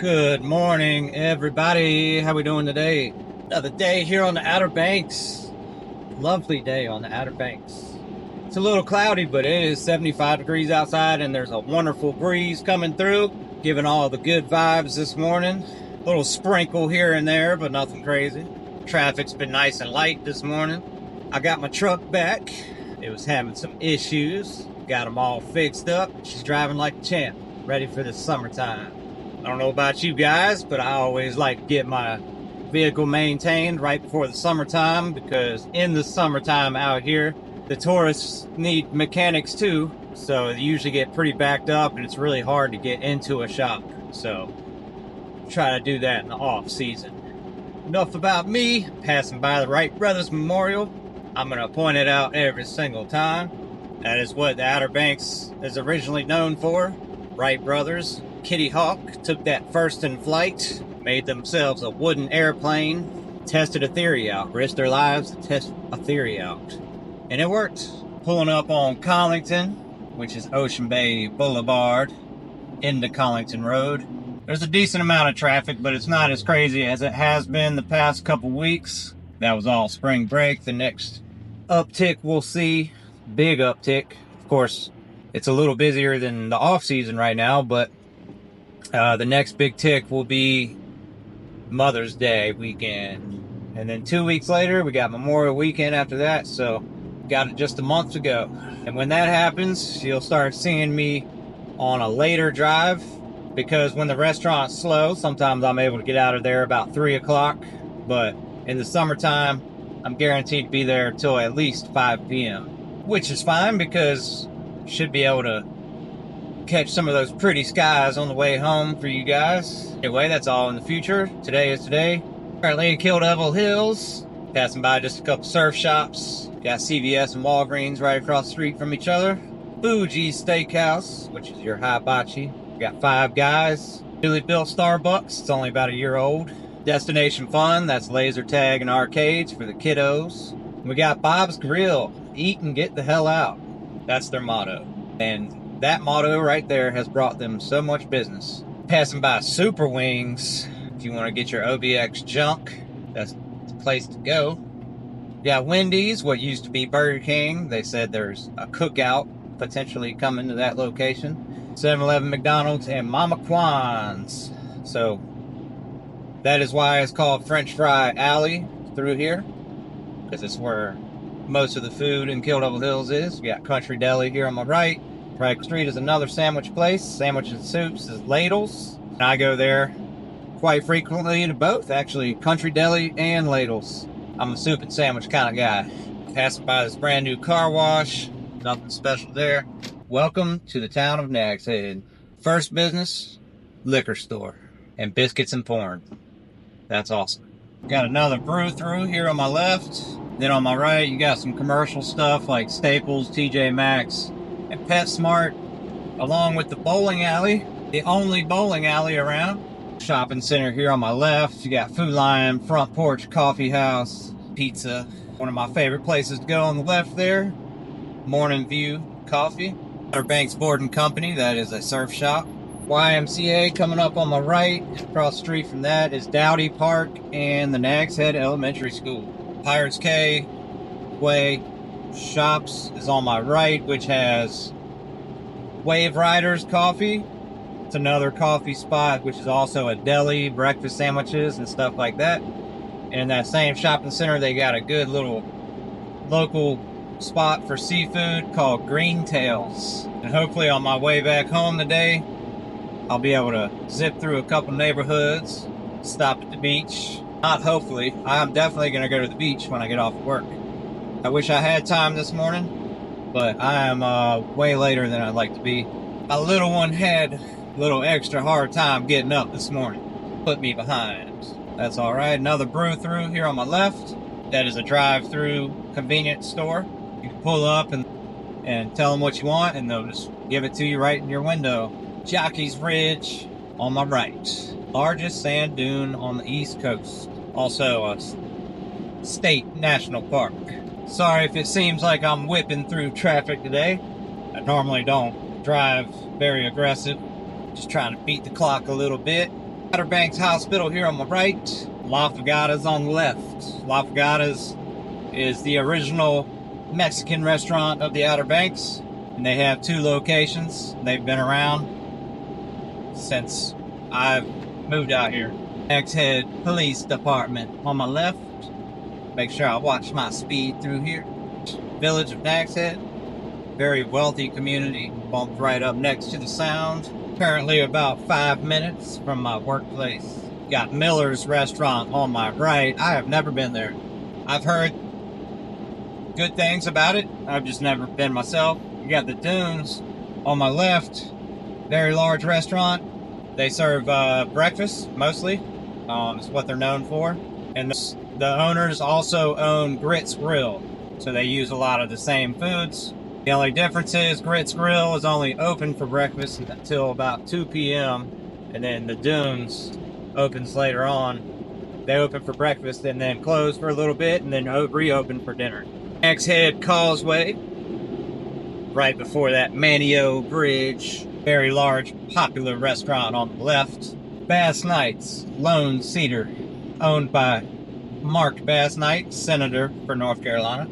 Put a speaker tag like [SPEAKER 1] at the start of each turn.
[SPEAKER 1] Good morning, everybody. How we doing today? Another day here on the Outer Banks. Lovely day on the Outer Banks. It's a little cloudy, but it is 75 degrees outside, and there's a wonderful breeze coming through, giving all the good vibes this morning. A little sprinkle here and there, but nothing crazy. Traffic's been nice and light this morning. I got my truck back. It was having some issues. Got them all fixed up. She's driving like a champ, ready for the summertime. I don't know about you guys, but I always like to get my vehicle maintained right before the summertime, because in the summertime out here, the tourists need mechanics too, so they usually get pretty backed up and it's really hard to get into a shop. So try to do that in the off season. Enough about me. Passing by the Wright Brothers Memorial. I'm going to point it out every single time. That is what the Outer Banks is originally known for. Wright Brothers. Kitty Hawk took that first in flight, made themselves a wooden airplane, tested a theory out, risked their lives to test a theory out. And it worked. Pulling up on Collington, which is Ocean Bay Boulevard, into Collington Road. There's a decent amount of traffic, but it's not as crazy as it has been the past couple weeks. That was all spring break. The next uptick we'll see, big uptick. Of course, it's a little busier than the off season right now, but the next big tick will be Mother's Day weekend. And then 2 weeks later, we got Memorial Weekend after that. So got it just a month to go. And when that happens, you'll start seeing me on a later drive, because when the restaurant's slow, sometimes I'm able to get out of there about 3 o'clock. But in the summertime, I'm guaranteed to be there till at least 5 p.m. Which is fine, because I should be able to catch some of those pretty skies on the way home for you guys. Anyway, that's all in the future. Today is today. Currently in Kill Devil Hills, passing by just a couple surf shops. Got CVS and Walgreens right across the street from each other. Fuji's Steakhouse, which is your hibachi. Got Five Guys. Newly built Starbucks, it's only about a year old. Destination Fun, that's laser tag and arcades for the kiddos. We got Bob's Grill, eat and get the hell out. That's their motto. And that motto right there has brought them so much business. Passing by Super Wings, if you want to get your OBX junk, that's the place to go. You got Wendy's, what used to be Burger King. They said there's a cookout potentially coming to that location. 7-Eleven, McDonald's, and Mama Kwan's. So that is why it's called French Fry Alley through here, because it's where most of the food in Kill Devil Hills is. We got Country Deli here on my right. Right across the street is another sandwich place. Sandwich and Soups is Ladles. And I go there quite frequently to both, actually, Country Deli and Ladles. I'm a soup and sandwich kind of guy. Passing by this brand new car wash. Nothing special there. Welcome to the town of Nags Head. First business, liquor store. And biscuits and porn. That's awesome. Got another brew through here on my left. Then on my right, you got some commercial stuff like Staples, TJ Maxx, and PetSmart, along with the bowling alley, the only bowling alley around. Shopping center here on my left. You got Food Lion, Front Porch Coffee House, Pizza. One of my favorite places to go on the left there. Morning View Coffee. Outer Banks Boarding Company, that is a surf shop. YMCA coming up on my right. Across the street from that is Dowdy Park and the Nags Head Elementary School. Pirates Cay Way Shops is on my right, which has Wave Riders Coffee. It's another coffee spot, which is also a deli, breakfast sandwiches and stuff like that. And in that same shopping center, they got a good little local spot for seafood called Green Tails. And hopefully on my way back home today, I'll be able to zip through a couple neighborhoods, stop at the beach. Not hopefully, I'm definitely going to go to the beach when I get off work. I wish I had time this morning, but I am way later than I'd like to be. My little one had a little extra hard time getting up this morning. Put me behind. That's all right. Another brew through here on my left. That is a drive-through convenience store. You can pull up and tell them what you want, and they'll just give it to you right in your window. Jockey's Ridge on my right. Largest sand dune on the East Coast. Also a state national park. Sorry if it seems like I'm whipping through traffic today. I normally don't drive very aggressive. Just trying to beat the clock a little bit. Outer Banks Hospital here on my right. La Fogata's on the left. La Fogata's is the original Mexican restaurant of the Outer Banks, and they have 2 locations. They've been around since I've moved out here. Nags Head Police Department on my left. Make sure I watch my speed through here. Village of Nags Head, very wealthy community, bumped right up next to the Sound. Currently about 5 minutes from my workplace. Got Miller's Restaurant on my right. I have never been there. I've heard good things about it. I've just never been myself. You got the Dunes on my left. Very large restaurant. They serve breakfast mostly. It's what they're known for. And the owners also own Grits Grill, so they use a lot of the same foods. The only difference is Grits Grill is only open for breakfast until about 2 p.m. and then the Dunes opens later on. They open for breakfast and then close for a little bit and then reopen for dinner. Nags Head Causeway, right before that Manio Bridge. Very large, popular restaurant on the left. Bass Knights, Lone Cedar, owned by Mark Bass Knight, Senator for North Carolina.